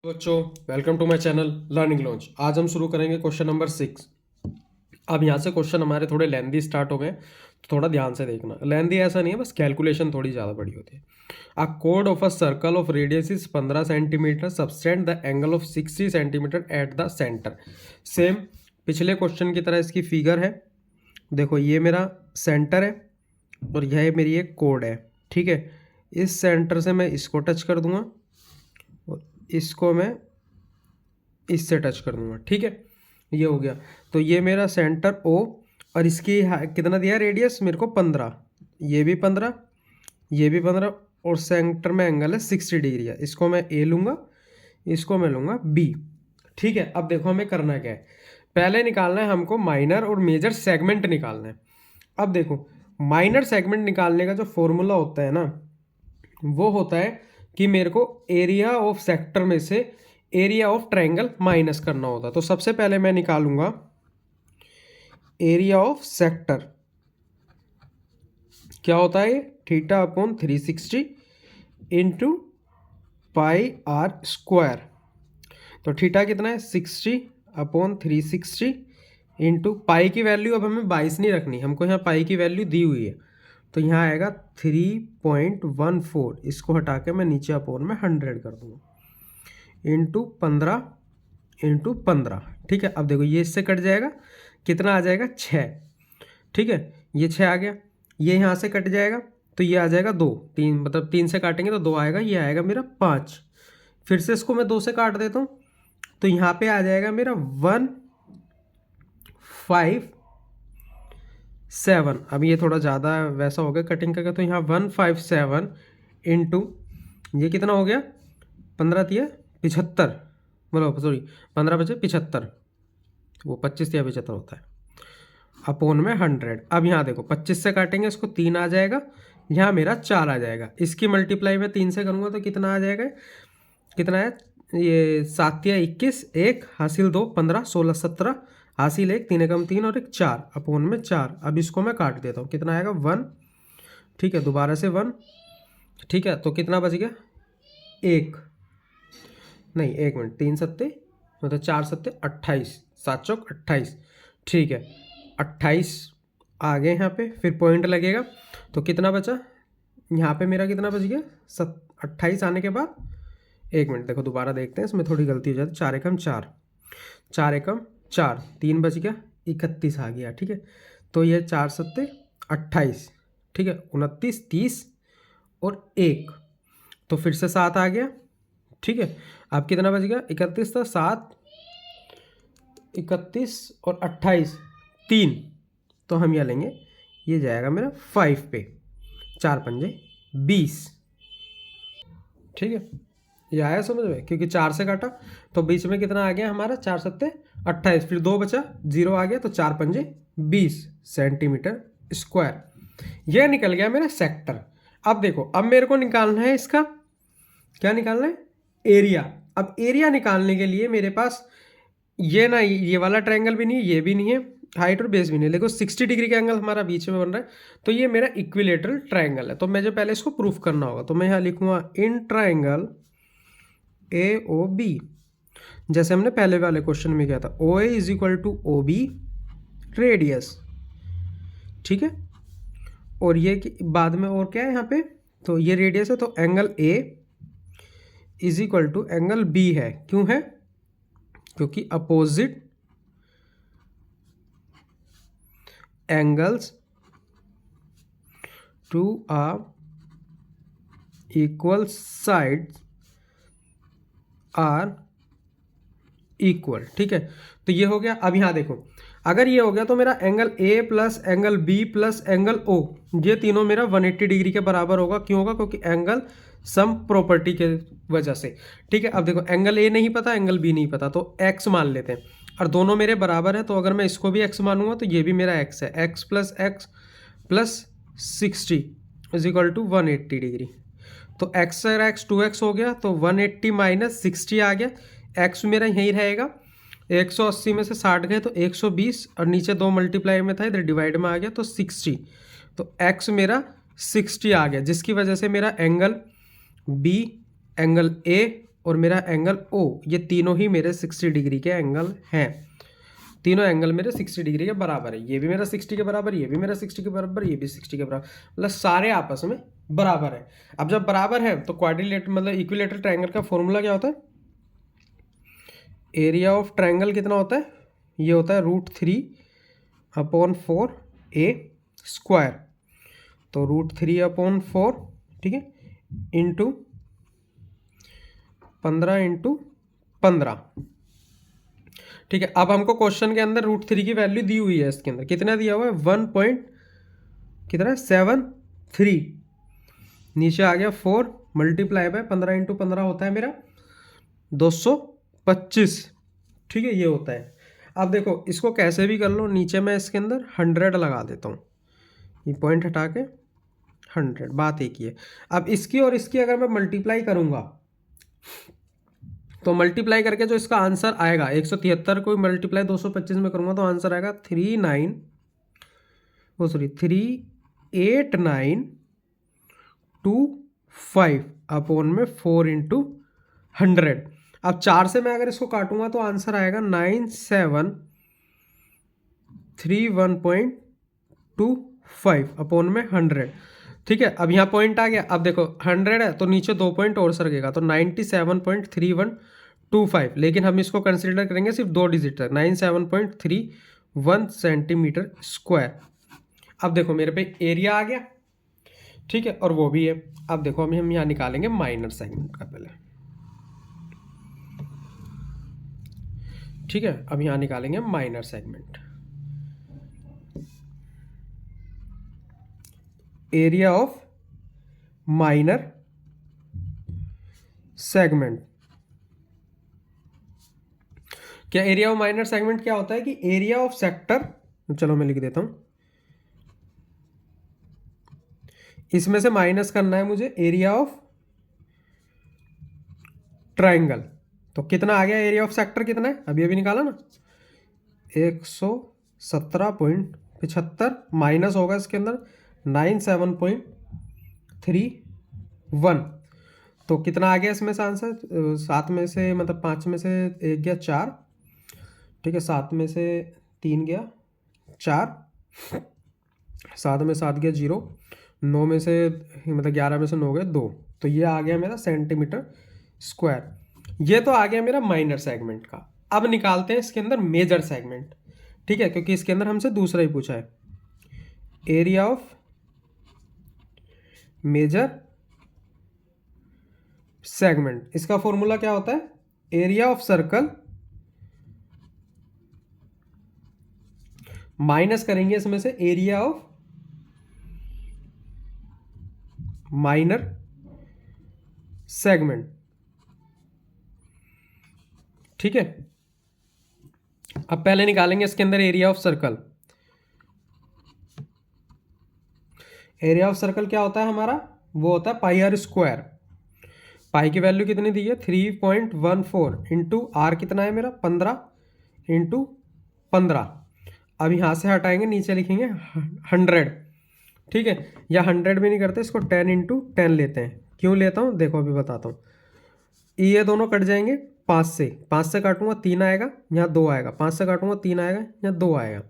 बच्चों, welcome to my channel learning launch. आज हम शुरू करेंगे क्वेश्चन नंबर 6। अब यहाँ से क्वेश्चन हमारे थोड़े लेंदी स्टार्ट हो गए, तो थोड़ा ध्यान से देखना। लेंदी ऐसा नहीं है, बस कैलकुलेशन थोड़ी ज़्यादा बड़ी होती है। A code of a circle of radius is 15 centimetre, subtend the angle of 60 centimetre at the centre. Same पिछले क्वेश्चन की तरह इसकी फिगर है। देखो, ये मेरा सेंटर है और यह मेरी एक कोड है। ठीक है, इस सेंटर से मैं इसको टच कर दूंगा और इसको मैं इससे टच कर दूंगा। ठीक है, ये हो गया। तो ये मेरा सेंटर ओ, और इसकी कितना दिया रेडियस मेरे को 15, ये भी 15, ये भी 15, और सेंटर में एंगल है 60 डिग्री है। इसको मैं ए लूँगा, इसको मैं लूँगा बी। ठीक है, अब देखो हमें करना क्या है। पहले निकालना है हमको माइनर और मेजर सेगमेंट निकालना है। अब देखो, माइनर सेगमेंट निकालने का जो फॉर्मूला होता है ना, वो होता है कि मेरे को एरिया ऑफ सेक्टर में से एरिया ऑफ ट्रायंगल माइनस करना होता है। तो सबसे पहले मैं निकालूंगा एरिया ऑफ सेक्टर। क्या होता है? Theta upon 360 into pi r square. तो थीटा कितना है? 60 अपॉन 360 इंटू पाई की वैल्यू अब हमें 22 नहीं रखनी, हमको यहाँ पाई की वैल्यू दी हुई है। तो यहाँ आएगा 3.14। इसको हटा के मैं नीचे अपॉन में 100 कर दूँगा इंटू 15 इंटू 15। ठीक है, अब देखो ये इससे कट जाएगा, कितना आ जाएगा? 6। ठीक है, ये 6 आ गया। ये यहाँ से कट जाएगा तो ये आ जाएगा 2, 3, मतलब 3 से काटेंगे तो 2 आएगा, ये आएगा मेरा 5। फिर से इसको मैं 2 से काट देता हूँ तो यहाँ पे आ जाएगा मेरा 157। अब ये थोड़ा ज़्यादा वैसा हो गया कटिंग करके, तो यहाँ 157 इंटू ये कितना हो गया? 15 तिया 75, बोलो सॉरी 15 बचे 75, वो 25 या 75 होता है, अपोन में 100। अब यहाँ देखो 25 से काटेंगे इसको 3 आ जाएगा, यहाँ मेरा 4 आ जाएगा। इसकी मल्टीप्लाई में 3 से करूँगा तो कितना आ जाएगा? कितना है ये? 7 या 21, 1 हासिल 2, 15, 16, 17 हासिल 1, 3 एकम 3 और 1 4, अपोन में 4। अब इसको मैं काट देता हूँ, कितना आएगा? 1। ठीक है, दोबारा से 1। ठीक है, तो कितना बच गया? 1 नहीं, 1 मिनट, 3 सत्ते मतलब 4 सत्ते 28, 7 चौक 28। ठीक है, 28 आ गए यहाँ पे, फिर पॉइंट लगेगा तो कितना बचा? यहाँ पे मेरा कितना बच गया? 28 आने के बाद 1 मिनट, देखो दोबारा देखते हैं, इसमें थोड़ी गलती हो जाती। 4 एकम 4, 4 एकम 4, 3 बच गया, 31 आ गया। ठीक है, तो ये 4 सत्ते 28। ठीक है, 29, 30 और 1, तो फिर से 7 आ गया। ठीक है, अब कितना बच गया? 31 था, 7, 31 और 28, 3, तो हम यह लेंगे, ये जाएगा मेरा 5 पे, 4 पंजे 20। ठीक है, ये आया समझ में? क्योंकि 4 से काटा तो बीच में कितना आ गया हमारा? 4 सत्ते 28, फिर 2 बचा, 0 आ गया, तो 4 पंजे 20 सेंटीमीटर स्क्वायर। यह निकल गया मेरा सेक्टर। अब देखो, अब मेरे को निकालना है इसका, क्या निकालना है? एरिया। अब एरिया निकालने के लिए मेरे पास ये ना, ये वाला ट्रायंगल भी नहीं है, ये भी नहीं है, हाइट और बेस भी नहीं है। देखो 60 डिग्री का एंगल हमारा बीच में बन रहा है, तो ये मेरा इक्विलेटरल ट्रायंगल है। तो मैं जो पहले इसको प्रूफ करना होगा, तो मैं यहाँ लिखूंगा in triangle A O B, जैसे हमने पहले वाले क्वेश्चन में किया था, O A is equal to O B radius. ठीक है, और ये बाद में और क्या है यहाँ पे? तो ये रेडियस है, तो angle A is equal to angle B है। क्यों है? क्योंकि opposite angles to ah equal sides are equal. ठीक है, तो ये हो गया। अब यहाँ देखो, अगर ये हो गया तो मेरा angle A plus angle B plus angle O, ये तीनों मेरा 180 डिग्री के बराबर होगा। क्यों होगा? क्योंकि एंगल सम प्रॉपर्टी के वजह से। ठीक है, अब देखो एंगल ए नहीं पता, एंगल बी नहीं पता, तो एक्स मान लेते हैं, और दोनों मेरे बराबर है, तो अगर मैं इसको भी एक्स मानूंगा तो ये भी मेरा एक्स है। X plus 60 is equal to 180 degree. तो एक्स और एक्स 2x हो गया, तो 180 माइनस 60 आ गया। एक्स मेरा यहीं रहेगा, 180 में से 60 गए तो 120, और नीचे 2 मल्टीप्लाई में था, इधर डिवाइड में आ गया तो 60, तो एक्स मेरा 60 आ गया, जिसकी वजह से मेरा एंगल बी, एंगल ए और मेरा एंगल ओ, ये तीनों ही मेरे 60 डिग्री के एंगल हैं। तीनों एंगल मेरे 60 डिग्री के बराबर है। ये भी मेरा 60 के बराबर, ये भी मेरा 60 के बराबर, ये भी 60 के बराबर, मतलब सारे आपस में बराबर है। अब जब बराबर है तो क्वाड्रिलेटरल मतलब इक्विलेटरल ट्रायंगल का फॉर्मूला क्या होता है? एरिया ऑफ ट्रायंगल कितना होता है? ये होता है √3/4a²। तो √3/4, ठीक है, इंटू 15 × 15, ठीक है। अब हमको क्वेश्चन के अंदर √3 की वैल्यू दी हुई है, इसके अंदर कितना दिया हुआ है? 1.73। नीचे आ गया 4 मल्टीप्लाई बाय 15 × 15 होता है मेरा 225, ठीक है, ये होता है। अब देखो इसको कैसे भी कर लो, नीचे मैं इसके अंदर 100 लगा देता हूँ, ये पॉइंट हटा के 100, बात एक ही है। अब इसकी और इसकी अगर मैं मल्टीप्लाई करूँगा तो मल्टीप्लाई करके जो इसका आंसर आएगा 173 को मल्टीप्लाई 225 में करूँगा तो आंसर आएगा 38925 अपॉन में 4 × 100। अब 4 से मैं अगर इसको काटूंगा तो आंसर आएगा 9731.25 अपॉन में 100, ठीक है। अब यहाँ पॉइंट आ गया। अब देखो 100 है तो नीचे 2 पॉइंट और सरकेगा तो 97.3125, लेकिन हम इसको कंसिडर करेंगे सिर्फ 2 डिजिट तक, 97.31 सेंटीमीटर स्क्वायर। अब देखो मेरे पे एरिया आ गया, ठीक है, और वो भी है। अब देखो हम यहाँ निकालेंगे माइनर सेगमेंट का पहले, ठीक है। अब यहाँ निकालेंगे minor segment. Area of minor segment, क्या एरिया ऑफ माइनर सेगमेंट क्या होता है कि एरिया ऑफ सेक्टर, चलो मैं लिख देता हूं, इसमें से माइनस करना है मुझे एरिया ऑफ ट्रायंगल। तो कितना आ गया एरिया ऑफ सेक्टर, कितना है अभी अभी निकाला ना, 117.75 माइनस होगा इसके अंदर 97.31, तो कितना आ गया इसमें से आंसर? 7 में से मतलब 5 में से 1 गया 4, ठीक है, 7 में से 3 गया 4, 7 में 7 गया 0, 9 में से मतलब 11 में से 9 गया 2, तो ये आ गया मेरा सेंटीमीटर स्क्वायर। ये तो आ गया मेरा माइनर सेगमेंट का। अब निकालते हैं इसके अंदर मेजर सेगमेंट, ठीक है, क्योंकि इसके अंदर हमसे दूसरा ही पूछा है। एरिया ऑफ मेजर सेगमेंट, इसका फॉर्मूला क्या होता है? एरिया ऑफ सर्कल माइनस करेंगे इसमें से एरिया ऑफ माइनर सेगमेंट, ठीक है। अब पहले निकालेंगे इसके अंदर area of circle. Area of circle क्या होता है हमारा? वो होता है πr²। पाई की वैल्यू कितनी दी है? 3.14 इंटू आर कितना है मेरा? 15 इंटू 15। अब यहाँ से हटाएंगे, नीचे लिखेंगे 100, ठीक है, या 100 भी नहीं करते, इसको 10 × 10 लेते हैं। क्यों लेता हूँ देखो अभी बताता हूँ। ये दोनों कट जाएंगे 5 से काटूंगा 3 आएगा, यहाँ 2 आएगा, 5 से काटूंगा 3 आएगा, यहाँ 2 आएगा।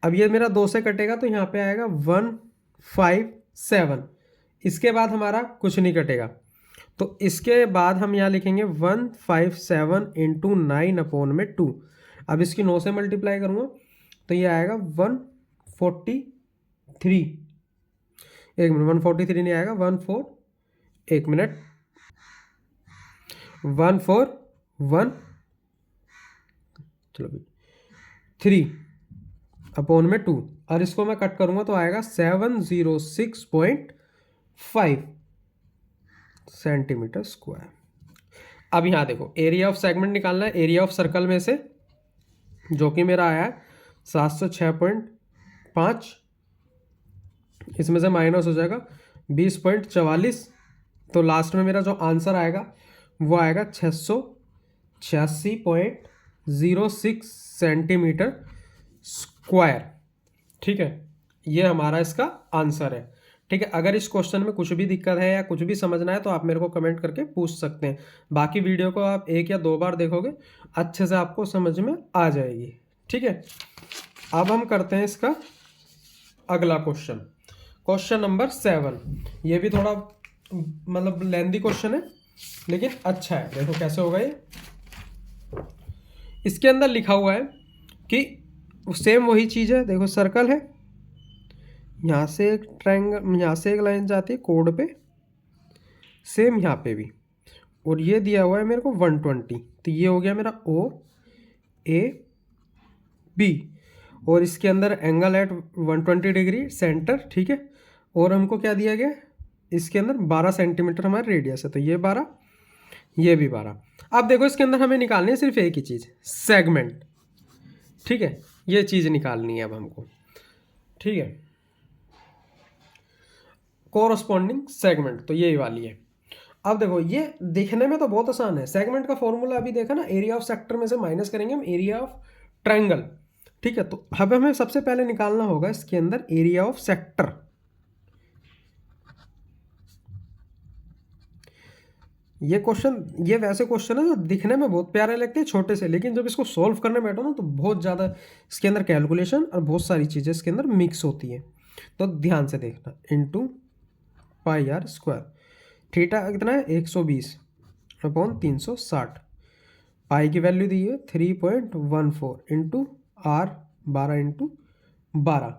अब ये मेरा 2 से कटेगा तो यहाँ पे आएगा 157। इसके बाद हमारा कुछ नहीं कटेगा, तो इसके बाद हम यहाँ लिखेंगे 157 × 9/2। अब इसकी 9 से मल्टीप्लाई करूँगा तो ये आएगा 143। एक मिनट, 143 नहीं आएगा, 141 चलो 3/2, और इसको मैं कट करूँगा तो आएगा 706.5 सेंटीमीटर स्क्वायर। अब यहाँ देखो एरिया ऑफ सेगमेंट निकालना है एरिया ऑफ सर्कल में से, जो कि मेरा आया है 706.5, इसमें से माइनस हो जाएगा 20.44, तो लास्ट में मेरा जो आंसर आएगा वो आएगा 686.06 सेंटीमीटर स्क्वायर, ठीक है, ये हमारा इसका आंसर है, ठीक है। अगर इस क्वेश्चन में कुछ भी दिक्कत है या कुछ भी समझना है तो आप मेरे को कमेंट करके पूछ सकते हैं। बाकी वीडियो को आप 1 या 2 बार देखोगे अच्छे से आपको समझ में आ जाएगी। ठीक है, अब हम करते हैं इसका अगला क्वेश्चन, क्वेश्चन नंबर 7। ये भी थोड़ा मतलब लेंदी क्वेश्चन है लेकिन अच्छा है। देखो कैसे होगा ये। इसके अंदर लिखा हुआ है कि सेम वही चीज़ है। देखो सर्कल है, यहाँ से एक ट्रायंगल, यहाँ से एक लाइन जाती है कोड पे, सेम यहाँ पे भी, और ये दिया हुआ है मेरे को 120। तो ये हो गया मेरा ओ ए बी, और इसके अंदर एंगल एट 120 डिग्री सेंटर। ठीक है, और हमको क्या दिया गया, इसके अंदर 12 सेंटीमीटर हमारा रेडियस है। तो ये 12, ये भी 12। अब देखो इसके अंदर हमें निकालनी है सिर्फ एक ही चीज़, सेगमेंट। ठीक है, ये चीज़ निकालनी है अब हमको। ठीक है, कोरस्पॉन्डिंग सेगमेंट, तो यही वाली है। अब देखो ये देखने में तो बहुत आसान है। सेगमेंट का फॉर्मूला अभी देखा ना, एरिया ऑफ सेक्टर में से माइनस करेंगे हम एरिया ऑफ ट्रायंगल। ठीक है, तो अब हमें सबसे पहले निकालना होगा इसके अंदर एरिया ऑफ सेक्टर। ये क्वेश्चन, ये वैसे क्वेश्चन है जो दिखने में बहुत प्यारे लगते हैं छोटे से, लेकिन जब इसको सॉल्व करने बैठो ना तो बहुत ज़्यादा इसके अंदर कैलकुलेशन और बहुत सारी चीज़ें इसके अंदर मिक्स होती है। तो ध्यान से देखना, into pi r square, theta कितना है 120 अपॉन 360, पाई की वैल्यू दी है 3.14 इंटू आर 12 इंटू 12।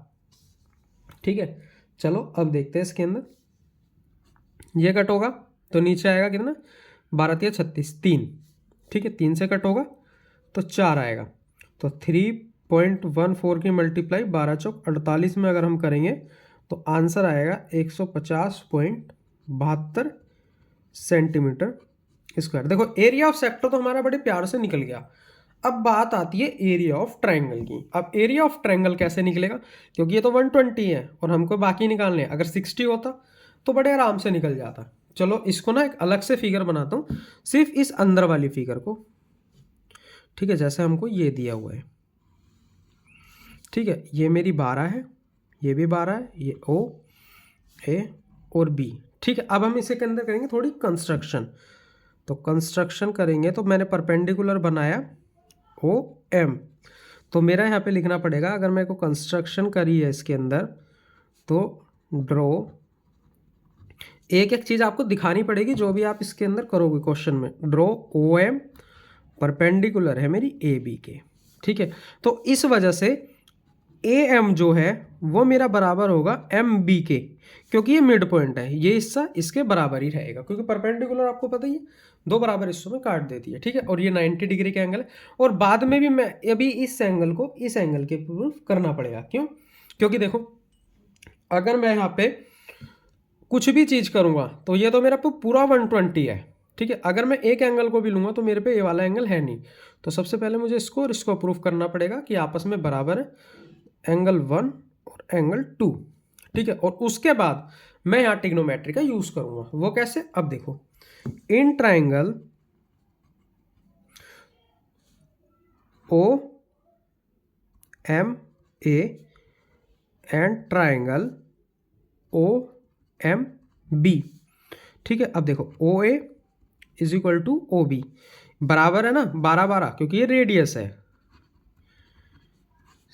ठीक है, चलो अब देखते हैं इसके अंदर। ये कट होगा तो नीचे आएगा कितना, 12 या 36, 3। ठीक है, 3 से कट होगा तो 4 आएगा। तो 3.14 की मल्टीप्लाई 12 चौक 48 में अगर हम करेंगे तो आंसर आएगा 150.72 सेंटीमीटर स्क्वायर। देखो एरिया ऑफ सेक्टर तो हमारा बड़े प्यार से निकल गया। अब बात आती है एरिया ऑफ ट्रायंगल की। अब एरिया ऑफ ट्रायंगल कैसे निकलेगा, क्योंकि ये तो 120 है और हमको बाकी निकालने हैं। अगर 60 होता तो बड़े आराम से निकल जाता। चलो इसको ना एक अलग से फिगर बनाता हूँ, सिर्फ इस अंदर वाली फिगर को। ठीक है, जैसे हमको ये दिया हुआ है। ठीक है, ये मेरी 12 है, ये भी 12 है, ये ओ ए और बी। ठीक है, अब हम इसे के अंदर करेंगे थोड़ी कंस्ट्रक्शन। तो कंस्ट्रक्शन करेंगे तो मैंने परपेंडिकुलर बनाया ओ एम, तो मेरा यहाँ पे लिखना पड़ेगा, अगर मेरे को कंस्ट्रक्शन करी है इसके अंदर तो ड्रॉ, एक एक चीज़ आपको दिखानी पड़ेगी जो भी आप इसके अंदर करोगे क्वेश्चन में। ड्रॉ ओ एम परपेंडिकुलर है मेरी ए बी के। ठीक है, तो इस वजह से ए एम जो है वो मेरा बराबर होगा एम बी के, क्योंकि ये मिड पॉइंट है, ये हिस्सा इसके बराबर ही रहेगा, क्योंकि परपेंडिकुलर आपको पता ही है दो बराबर हिस्सों में काट देती है। ठीक है, और ये 90 डिग्री का एंगल है। और बाद में भी मैं अभी इस एंगल को इस एंगल के प्रूफ करना पड़ेगा। क्यों, क्योंकि देखो अगर मैं यहाँ पे कुछ भी चीज़ करूँगा तो ये तो मेरा पूरा 120 है। ठीक है, अगर मैं एक एंगल को भी लूँगा तो मेरे पे ये वाला एंगल है नहीं। तो सबसे पहले मुझे इसको और इसको प्रूफ करना पड़ेगा कि आपस में बराबर है, एंगल 1 और एंगल 2। ठीक है, और उसके बाद मैं यहाँ ट्रिग्नोमेट्री का यूज़ करूँगा। वो कैसे, अब देखो, in triangle O M A and triangle O M B. ठीक है, अब देखो O A is equal to O B, बराबर है ना 12-12, क्योंकि ये रेडियस है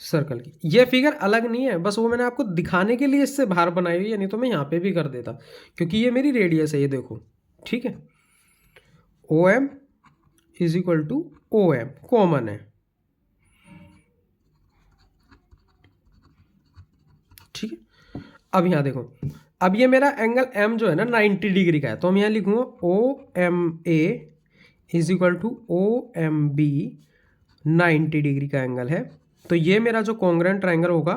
सर्कल की। ये फिगर अलग नहीं है, बस वो मैंने आपको दिखाने के लिए इससे बाहर बनाई हुई है, नहीं तो मैं यहाँ पे भी कर देता, क्योंकि ये मेरी रेडियस है, ये देखो। ठीक है, O M is equal to O M common है। ठीक है, अब यहाँ देखो, अब ये मेरा एंगल एम जो है ना 90 डिग्री का है, तो हम यहाँ लिखूंगा O M A is equal to O M B, 90 degree का एंगल है। तो ये मेरा जो कॉन्ग्रुएंट ट्रायंगल होगा,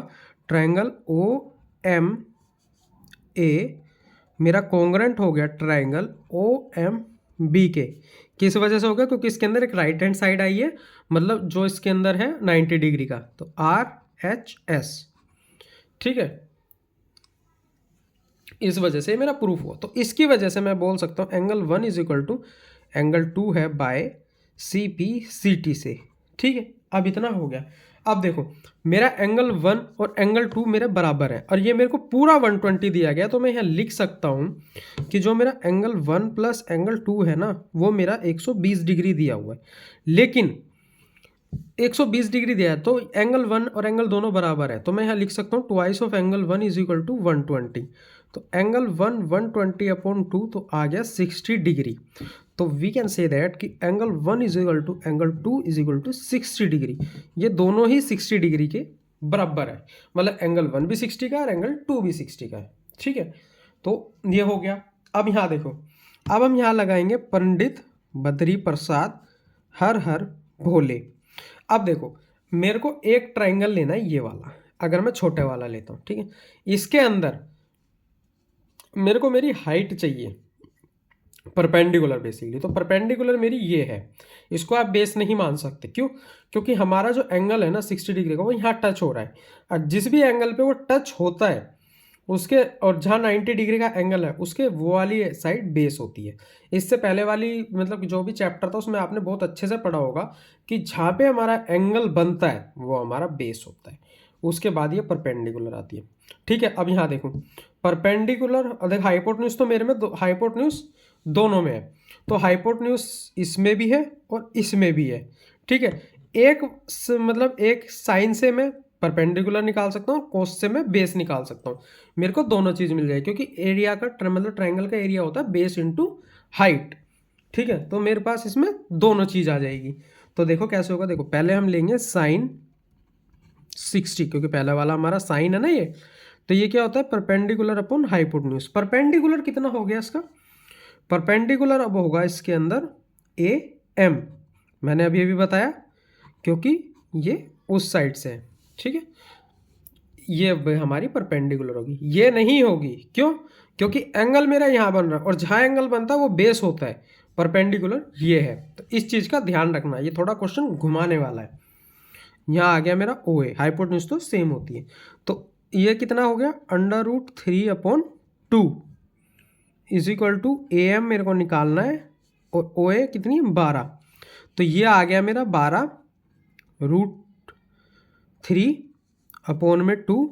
ट्रायंगल ओ एम ए मेरा कॉन्ग्रुएंट हो गया ट्रायंगल ओ एम बी के। किस वजह से हो गया, क्योंकि इसके अंदर एक राइट हैंड साइड आई है, मतलब जो इसके अंदर है 90 डिग्री का, तो आर एच एस। ठीक है, इस वजह से मेरा प्रूफ हुआ। तो इसकी वजह से मैं बोल सकता हूँ angle 1 is equal to angle 2 है by C P C T से। ठीक है, अब इतना हो गया। अब देखो मेरा एंगल 1 और एंगल 2 मेरे बराबर है और ये मेरे को पूरा 120 दिया गया, तो मैं यहाँ लिख सकता हूँ कि जो मेरा एंगल 1 प्लस एंगल 2 है ना, वो मेरा 120 डिग्री दिया हुआ है। लेकिन 120 डिग्री दिया है तो एंगल 1 और एंगल दोनों बराबर है, तो मैं यहाँ लिख सकता हूँ twice of angle 1 is equal to 120। तो एंगल 1 120 अपॉन 2 तो आ गया 60 डिग्री। तो वी कैन से दैट कि angle 1 is equal to angle 2 is equal to 60 degree. ये दोनों ही 60 डिग्री के बराबर है, मतलब एंगल 1 भी 60 का है और एंगल 2 भी 60 का है। ठीक है, तो ये हो गया। अब यहाँ देखो, अब हम यहाँ लगाएंगे पंडित बद्री प्रसाद हर हर भोले। अब देखो मेरे को एक ट्राइंगल लेना है ये वाला, अगर मैं छोटे वाला लेता हूँ, ठीक है, इसके अंदर मेरे को मेरी हाइट चाहिए परपेंडिकुलर बेसिकली। तो परपेंडिकुलर मेरी ये है, इसको आप बेस नहीं मान सकते। क्यों? क्योंकि हमारा जो एंगल है ना 60 डिग्री का, वो यहाँ टच हो रहा है, और जिस भी एंगल पे वो टच होता है उसके, और जहाँ 90 डिग्री का एंगल है उसके वो वाली साइड बेस होती है। इससे पहले वाली मतलब जो भी चैप्टर था उसमें आपने बहुत अच्छे से पढ़ा होगा कि जहाँ पे हमारा एंगल बनता है वो हमारा बेस होता है, उसके बाद ये परपेंडिकुलर आती है। ठीक है, अब यहाँ देखो परपेंडिकुलर, देख हाइपोटेन्यूज तो मेरे में हाइपोटेन्यूज दोनों में है, तो हाइपोटेन्यूज इसमें भी है और इसमें भी है। ठीक है, मतलब एक साइन से मैं परपेंडिकुलर निकाल सकता हूँ, कोस से मैं बेस निकाल सकता हूँ। मेरे को दोनों चीज़ मिल जाएगी, क्योंकि एरिया का मतलब ट्रायंगल का एरिया होता है बेस इंटू हाइट। ठीक है, तो मेरे पास इसमें दोनों चीज़ आ जाएगी। तो देखो कैसे होगा, देखो पहले हम लेंगे साइन 60, क्योंकि पहला वाला हमारा साइन है ना ये, तो ये क्या होता है परपेंडिकुलर अपॉन हाइपोटेन्यूज। परपेंडिकुलर कितना हो गया इसका, परपेंडिकुलर अब होगा इसके अंदर ए एम, मैंने अभी अभी बताया, क्योंकि ये उस साइड से है। ठीक है, ये हमारी परपेंडिकुलर होगी, ये नहीं होगी। क्यों? क्योंकि एंगल मेरा यहाँ बन रहा है और जहाँ एंगल बनता है वो बेस होता है, परपेंडिकुलर ये है। तो इस चीज़ का ध्यान रखना, ये थोड़ा क्वेश्चन घुमाने वाला है। यहाँ आ गया मेरा ओ ए, हाइपोटेन्यूज तो सेम होती है। तो ये कितना हो गया √3/2 is equal to A M मेरे को निकालना है, और ओ ए कितनी 12। तो ये आ गया मेरा 12√3/2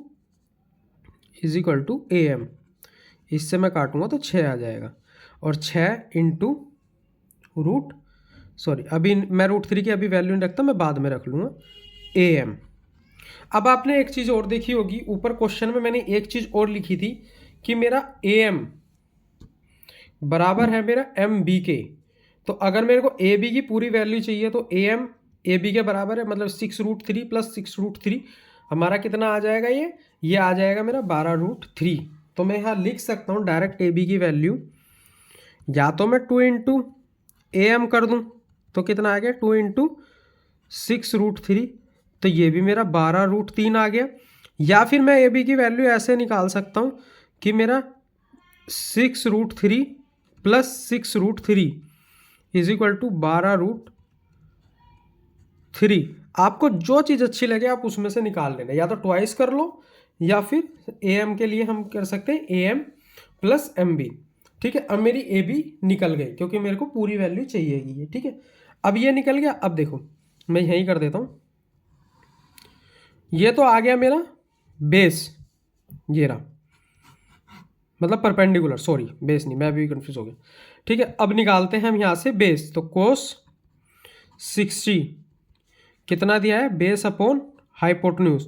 is equal to A M. इससे मैं काटूंगा तो 6 आ जाएगा, और 6 इंटू अभी मैं √3 की अभी वैल्यू नहीं रखता, मैं बाद में रख लूँगा ए एम। अब आपने एक चीज़ और देखी होगी, ऊपर क्वेश्चन में मैंने एक चीज़ और लिखी थी कि मेरा ए एम बराबर है मेरा एम बी के। तो अगर मेरे को ए बी की पूरी वैल्यू चाहिए तो ए एम ए बी के बराबर है, मतलब 6√3 + 6√3 हमारा कितना आ जाएगा, ये आ जाएगा मेरा 12√3। तो मैं यहाँ लिख सकता हूँ डायरेक्ट ए बी की वैल्यू, या तो मैं 2 इंटू ए एम कर दूँ तो कितना आ गया 2 इंटू 6√3, तो ये भी मेरा 12√3 आ गया। या फिर मैं ए बी की वैल्यू ऐसे निकाल सकता हूँ कि मेरा 6√3 + 6√3 इज इक्वल टू 12√3। आपको जो चीज़ अच्छी लगे आप उसमें से निकाल लेना, या तो ट्वाइस कर लो या फिर ए एम के लिए हम कर सकते हैं ए एम + एम बी। ठीक है, अब मेरी ए बी निकल गई क्योंकि मेरे को पूरी वैल्यू चाहिएगी ये। ठीक है, अब ये निकल गया। अब देखो मैं यहीं कर देता हूँ, ये तो आ गया मेरा बेस, ये रहा, मतलब परपेंडिकुलर, सॉरी बेस नहीं, मैं अभी कंफ्यूज हो गया। ठीक है, अब निकालते हैं हम यहाँ से बेस। तो कोस 60 कितना दिया है, बेस अपॉन हाइपोटेन्यूज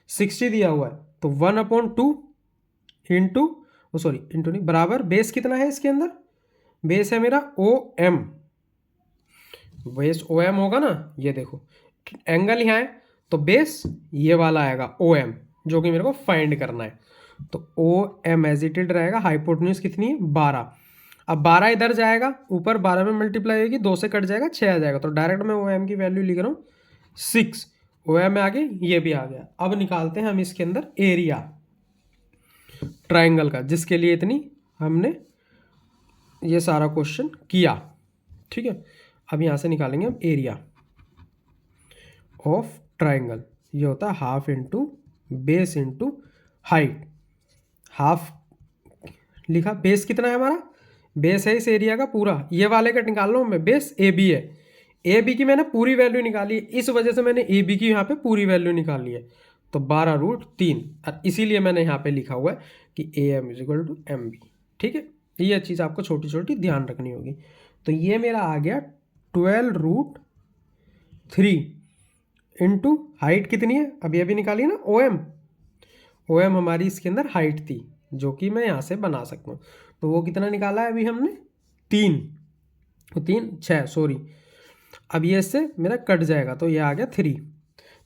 60 दिया हुआ है, तो 1/2 इंटू इंटू नहीं, बराबर बेस कितना है इसके अंदर, बेस है मेरा O M, base O M होगा ना। ये देखो एंगल यहाँ है तो बेस ये वाला आएगा ओ एम, जो कि मेरे को फाइंड करना है। तो O M as it is रहेगा, हाइपोटेन्यूज कितनी है 12। अब 12 इधर जाएगा, ऊपर 12 में मल्टीप्लाई होगी, 2 से कट जाएगा 6 आ जाएगा। तो डायरेक्ट मैं ओ एम की वैल्यू लिख रहा हूँ 6, ओ एम आ गई, ये भी आ गया। अब निकालते हैं हम इसके अंदर एरिया ट्राइंगल का, जिसके लिए इतनी हमने ये सारा क्वेश्चन किया। ठीक है, अब यहाँ से निकालेंगे हम एरिया ऑफ ट्राइंगल। ये होता है half into base into height. Half लिखा, बेस कितना है हमारा, बेस है इस एरिया का पूरा, ये वाले का निकाल लो मैं, बेस ए बी है, ए बी की मैंने पूरी वैल्यू निकाली है, इस वजह से मैंने ए बी की यहाँ पे पूरी वैल्यू निकाली है, तो 12√3, और इसीलिए मैंने यहाँ पे लिखा हुआ है कि A M is equal to M B. ठीक है, ये चीज़ आपको छोटी छोटी ध्यान रखनी होगी। तो ये मेरा आ गया 12√3 इंटू हाइट कितनी है, अभी अभी निकाली ना, ओ एम हमारी इसके अंदर हाइट थी, जो कि मैं यहाँ से बना सकता हूँ। तो वो कितना निकाला है अभी हमने, 3, 6 सॉरी, अब ये इससे मेरा कट जाएगा, तो ये आ गया 3,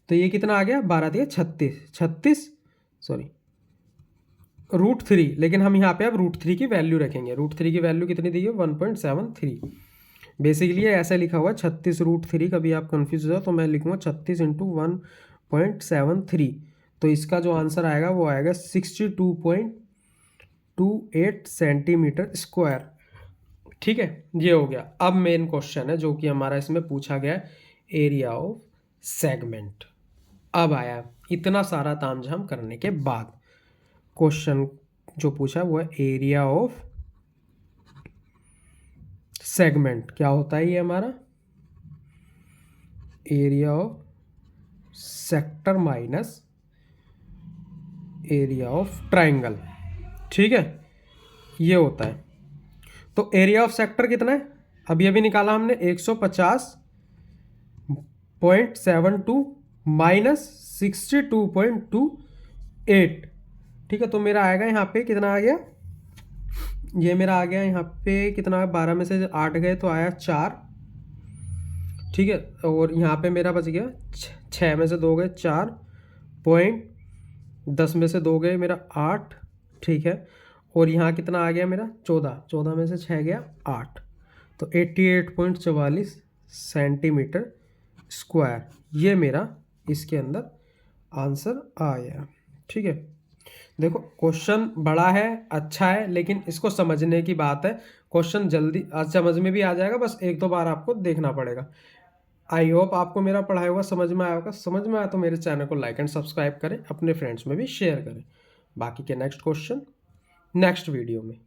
तो ये कितना आ गया, 12 दिया 36 सॉरी √3, लेकिन हम यहाँ पे अब √3 की वैल्यू रखेंगे। √3 की वैल्यू कितनी दी है, 1.73। बेसिकली ये ऐसा लिखा हुआ है 36√3, कभी आप कन्फ्यूज हो जाओ तो मैं लिखूँगा 36 इंटू 1.73, तो इसका जो आंसर आएगा वो आएगा 62.28 सेंटीमीटर स्क्वायर। ठीक है, ये हो गया। अब मेन क्वेश्चन है जो कि हमारा इसमें पूछा गया है, एरिया ऑफ सेगमेंट। अब आया इतना सारा तामझाम करने के बाद क्वेश्चन जो पूछा वो है एरिया ऑफ सेगमेंट। क्या होता है ये हमारा, area of sector minus area of triangle. ठीक है, ये होता है। तो एरिया ऑफ सेक्टर कितना है, अभी निकाला हमने 150.72 माइनस 62.28। ठीक है, तो मेरा आएगा यहाँ पे कितना आ गया, ये मेरा आ गया यहाँ पे कितना, 12 में से 8 गए तो आया 4। ठीक है, और यहाँ पे मेरा बच गया 6 में से 2 गए 4, 10 में से 2 गए मेरा 8। ठीक है, और यहाँ कितना आ गया मेरा 14 में से 6 गया 8, तो 88.44 सेंटीमीटर स्क्वायर, ये मेरा इसके अंदर आंसर आया। ठीक है, देखो क्वेश्चन बड़ा है, अच्छा है, लेकिन इसको समझने की बात है। क्वेश्चन जल्दी समझ में भी आ जाएगा, बस 1-2 बार आपको देखना पड़ेगा। आई होप आपको मेरा पढ़ाया हुआ समझ में आया होगा। समझ में आया तो मेरे चैनल को लाइक एंड सब्सक्राइब करें, अपने फ्रेंड्स में भी शेयर करें। बाकी के नेक्स्ट क्वेश्चन नेक्स्ट वीडियो में।